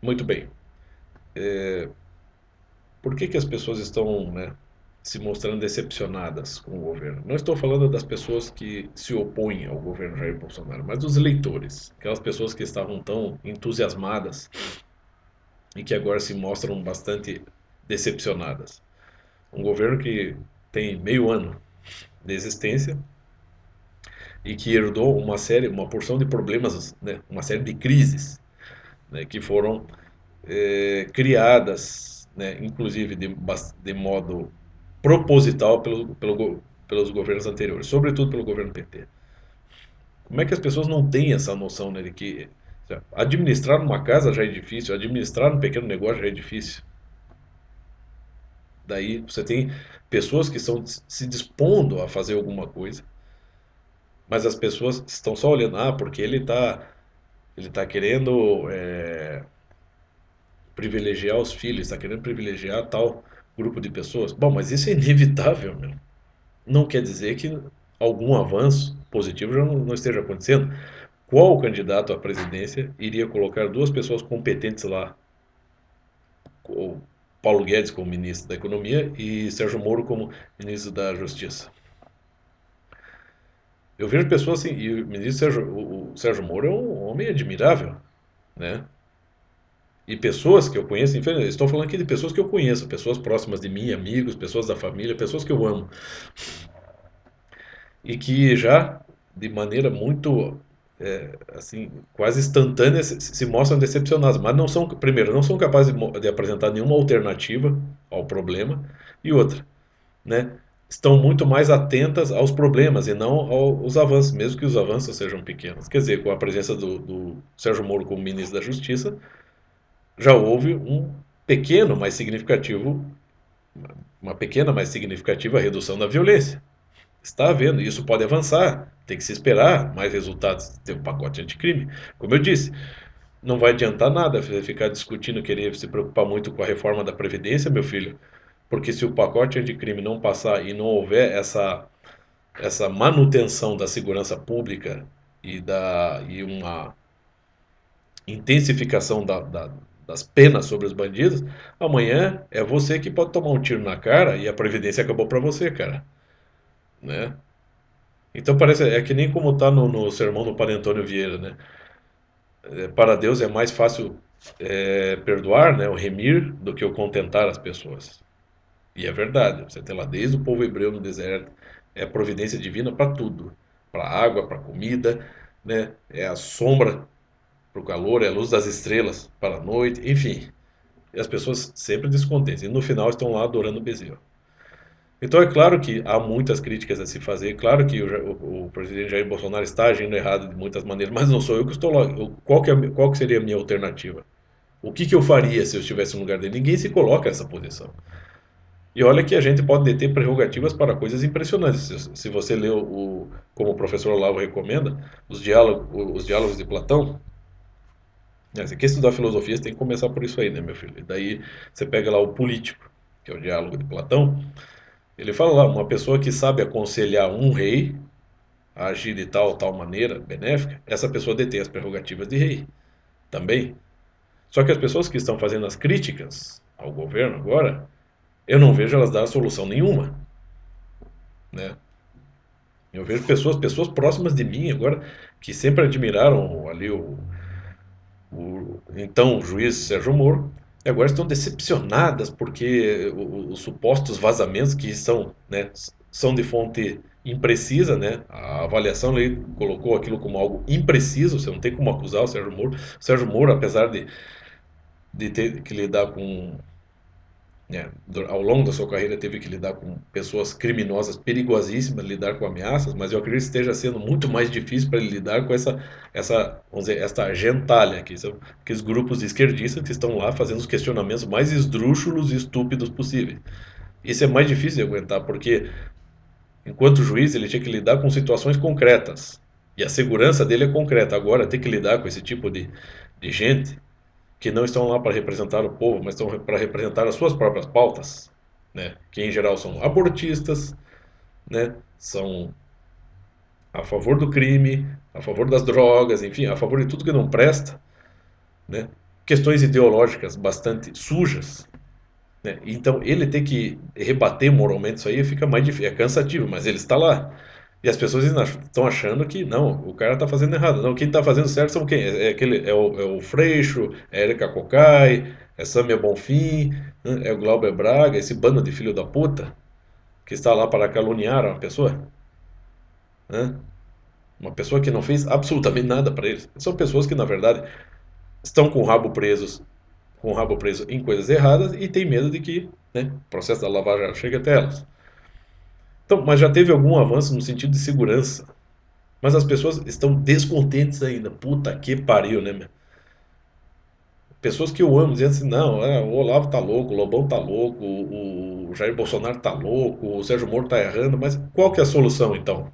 Muito bem. Por que que as pessoas estão, né, se mostrando decepcionadas com o governo? Não estou falando das pessoas que se opõem ao governo Jair Bolsonaro, mas dos eleitores, aquelas pessoas que estavam tão entusiasmadas e que agora se mostram bastante decepcionadas. Um governo que tem meio ano de existência e que herdou uma porção de problemas, né, uma série de crises, né, que foram criadas, né, inclusive de modo proposital pelos governos anteriores, sobretudo pelo governo PT. Como é que as pessoas não têm essa noção, né, de que administrar uma casa já é difícil, administrar um pequeno negócio já é difícil. Daí você tem pessoas que estão se dispondo a fazer alguma coisa, mas as pessoas estão só olhando, porque ele tá querendo privilegiar os filhos, está querendo privilegiar tal grupo de pessoas. Bom, mas isso é inevitável, meu. Não quer dizer que algum avanço positivo já não esteja acontecendo. Qual candidato à presidência iria colocar duas pessoas competentes lá? O Paulo Guedes como ministro da Economia e Sérgio Moro como ministro da Justiça. Eu vejo pessoas assim, e o ministro o Sérgio Moro é um homem admirável, né? E pessoas que eu conheço, infelizmente, estou falando aqui de pessoas que eu conheço, pessoas próximas de mim, amigos, pessoas da família, pessoas que eu amo, e que já, de maneira muito, assim, quase instantânea, se mostram decepcionados, mas não são, primeiro, não são capazes de apresentar nenhuma alternativa ao problema, e outra, né? Estão muito mais atentas aos problemas e não aos avanços, mesmo que os avanços sejam pequenos. Quer dizer, com a presença do Sérgio Moro como ministro da Justiça, já houve pequeno, mas significativo, uma pequena, mas significativa redução da violência. Está havendo, isso pode avançar, tem que se esperar mais resultados. Tem um pacote anticrime. Como eu disse, não vai adiantar nada você ficar discutindo, querer se preocupar muito com a reforma da Previdência, meu filho, porque se o pacote anticrime não passar e não houver essa manutenção da segurança pública e uma intensificação das penas sobre os bandidos, amanhã é você que pode tomar um tiro na cara e a Previdência acabou para você, cara. Né? Então parece, é que nem como está no sermão do Padre Antônio Vieira, né? Para Deus é mais fácil perdoar, né, o remir, do que o contentar as pessoas. E é verdade, você tem lá desde o povo hebreu no deserto, é a providência divina para tudo, para a água, para a comida, né? É a sombra para o calor, é a luz das estrelas para a noite, enfim. E as pessoas sempre descontentes, e no final estão lá adorando o Bezerro. Então é claro que há muitas críticas a se fazer, claro que o presidente Jair Bolsonaro está agindo errado de muitas maneiras, mas não sou eu que estou lá. Qual que seria a minha alternativa? O que que eu faria se eu estivesse no lugar dele? Ninguém se coloca nessa posição. E olha que a gente pode deter prerrogativas para coisas impressionantes. Se você leu, como o professor Olavo recomenda, os diálogos de Platão, né, você quer estudar filosofia, você tem que começar por isso aí, né, meu filho? E daí você pega lá o Político, que é o diálogo de Platão, ele fala lá, uma pessoa que sabe aconselhar um rei a agir de tal ou tal maneira benéfica, essa pessoa detém as prerrogativas de rei também. Só que as pessoas que estão fazendo as críticas ao governo agora, eu não vejo elas dar solução nenhuma, né? Eu vejo pessoas próximas de mim agora que sempre admiraram ali o então juiz Sérgio Moro, e agora estão decepcionadas porque os supostos vazamentos que são, né, são de fonte imprecisa, né? A avaliação ali colocou aquilo como algo impreciso, você não tem como acusar o Sérgio Moro. O Sérgio Moro, apesar de ter que lidar com, né, ao longo da sua carreira teve que lidar com pessoas criminosas perigosíssimas, lidar com ameaças, mas eu acredito que esteja sendo muito mais difícil para ele lidar com vamos dizer, esta gentalha, que são aqueles grupos esquerdistas que estão lá fazendo os questionamentos mais esdrúxulos e estúpidos possíveis. Isso é mais difícil de aguentar, porque enquanto juiz ele tinha que lidar com situações concretas, e a segurança dele é concreta. Agora ter que lidar com esse tipo de gente que não estão lá para representar o povo, mas estão para representar as suas próprias pautas, né? Que em geral são abortistas, né? São a favor do crime, a favor das drogas, enfim, a favor de tudo que não presta, né? questões ideológicas bastante sujas, né? Então ele ter que rebater moralmente isso aí fica mais difícil, é cansativo, mas ele está lá. E as pessoas estão achando que não, o cara está fazendo errado. Não, quem está fazendo certo são quem? É o Freixo, é a Erika Cocai, é Samia Bonfim, né? É o Glauber Braga, esse bando de filho da puta que está lá para caluniar uma pessoa, né? Uma pessoa que não fez absolutamente nada para eles. São pessoas que, na verdade, estão com o rabo preso em coisas erradas e têm medo de que, né, o processo da Lava Jato chegue até elas. Então, mas já teve algum avanço no sentido de segurança. Mas as pessoas estão descontentes ainda. Puta que pariu, né, meu? Pessoas que eu amo dizendo assim, não, o Olavo tá louco, o Lobão tá louco, o Jair Bolsonaro tá louco, o Sérgio Moro tá errando, mas qual que é a solução então?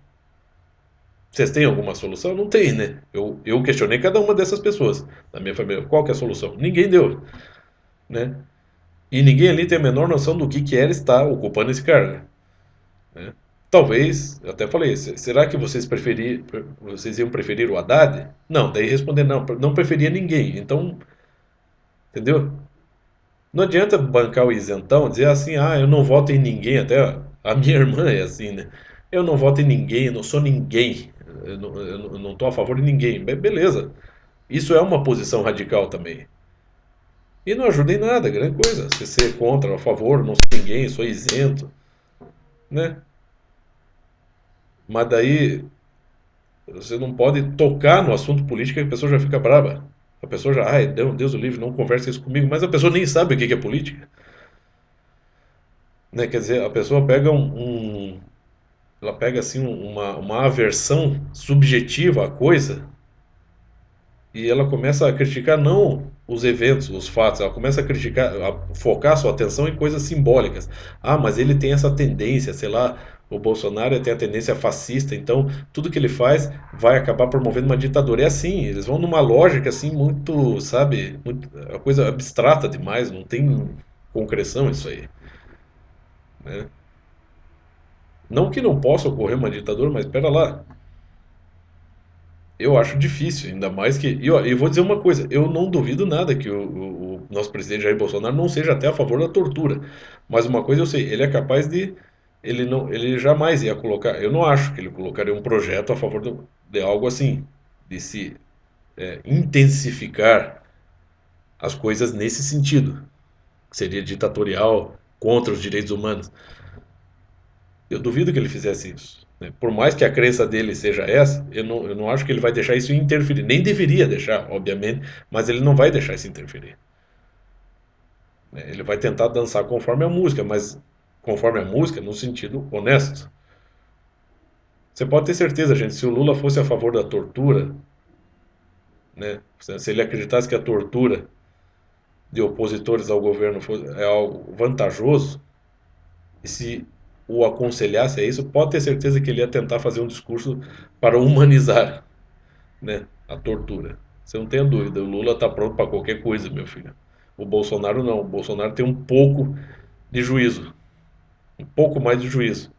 Vocês têm alguma solução? Não tem, né? Eu questionei cada uma dessas pessoas da minha família. Qual que é a solução? Ninguém deu, né? E ninguém ali tem a menor noção do que era estar ocupando esse cargo, né? Talvez, eu até falei, será que vocês iam preferir o Haddad? Não, daí responder não, não preferia ninguém. Então, entendeu? Não adianta bancar o isentão, dizer assim, ah, eu não voto em ninguém, até a minha irmã é assim, né? Eu não voto em ninguém, eu não sou ninguém, eu não tô a favor de ninguém. Beleza, isso é uma posição radical também. E não ajuda em nada, grande coisa. Se ser contra, a favor, não sou ninguém, sou isento, né? Mas daí você não pode tocar no assunto político e a pessoa já fica brava. A pessoa já, ai, Deus o livre, não conversa isso comigo, mas a pessoa nem sabe o que é política, né? Quer dizer, a pessoa pega ela pega assim uma aversão subjetiva à coisa e ela começa a criticar não os eventos, os fatos, ela começa a criticar, a focar sua atenção em coisas simbólicas. Ah, mas ele tem essa tendência, sei lá, o Bolsonaro tem a tendência fascista, então tudo que ele faz vai acabar promovendo uma ditadura. É assim, eles vão numa lógica assim muito, sabe, muito, é uma coisa abstrata demais, não tem concreção isso aí, né? Não que não possa ocorrer uma ditadura, mas espera lá. Eu acho difícil, ainda mais que. E ó, eu vou dizer uma coisa: eu não duvido nada que o nosso presidente Jair Bolsonaro não seja até a favor da tortura. Mas uma coisa eu sei: ele é capaz de. Ele jamais ia colocar. Eu não acho que ele colocaria um projeto a favor de algo assim, de se intensificar as coisas nesse sentido, que seria ditatorial, contra os direitos humanos. Eu duvido que ele fizesse isso, né? Por mais que a crença dele seja essa, eu não acho que ele vai deixar isso interferir. Nem deveria deixar, obviamente, mas ele não vai deixar isso interferir, né? Ele vai tentar dançar conforme a música, mas conforme a música no sentido honesto. Você pode ter certeza, gente, se o Lula fosse a favor da tortura, né? Se ele acreditasse que a tortura de opositores ao governo é algo vantajoso, e se o aconselhasse a isso, pode ter certeza que ele ia tentar fazer um discurso para humanizar, né, a tortura. Você não tenha dúvida, o Lula está pronto para qualquer coisa, meu filho. O Bolsonaro não. O Bolsonaro tem um pouco de juízo, um pouco mais de juízo.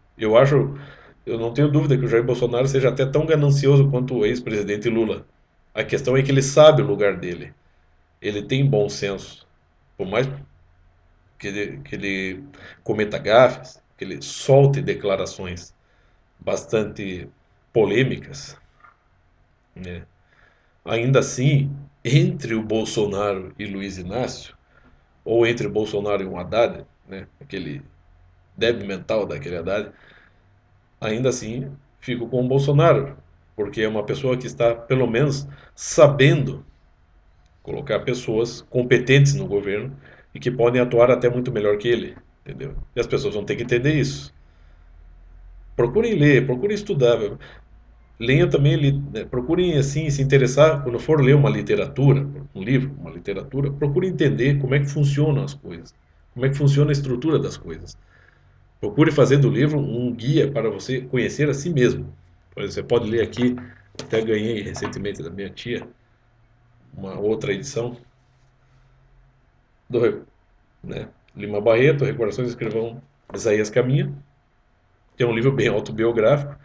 Eu não tenho dúvida que o Jair Bolsonaro seja até tão ganancioso quanto o ex-presidente Lula. A questão é que ele sabe o lugar dele. Ele tem bom senso. Por mais que ele cometa gafes, que ele solte declarações bastante polêmicas, né? Ainda assim, entre o Bolsonaro e Luiz Inácio, ou entre Bolsonaro e um Haddad, né, aquele débil mental daquele Haddad, ainda assim fico com o Bolsonaro, porque é uma pessoa que está, pelo menos, sabendo colocar pessoas competentes no governo e que podem atuar até muito melhor que ele, entendeu? E as pessoas vão ter que entender isso. Procurem ler, procurem estudar. Leiam também, né, procurem assim se interessar quando for ler uma literatura, um livro, uma literatura, procure entender como é que funcionam as coisas, como é que funciona a estrutura das coisas. Procure fazer do livro um guia para você conhecer a si mesmo. Por exemplo, você pode ler aqui, até ganhei recentemente da minha tia uma outra edição do, né, Lima Barreto, Recordações do Escrivão Isaías Caminha, que é um livro bem autobiográfico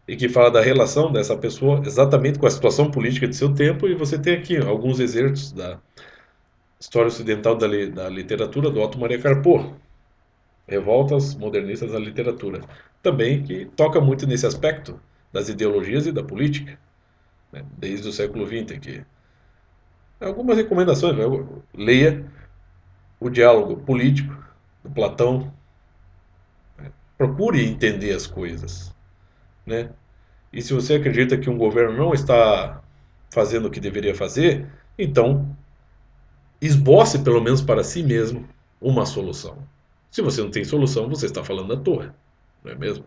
e que fala da relação dessa pessoa exatamente com a situação política de seu tempo, e você tem aqui alguns excertos História Ocidental da Literatura, do Otto Maria Carpo. Revoltas modernistas da literatura. Também que toca muito nesse aspecto das ideologias e da política, né? Desde o século XX. Que algumas recomendações, né? Leia o diálogo político do Platão, procure entender as coisas, né? E se você acredita que um governo não está fazendo o que deveria fazer, então esboce pelo menos para si mesmo uma solução. Se você não tem solução, você está falando à toa, não é mesmo?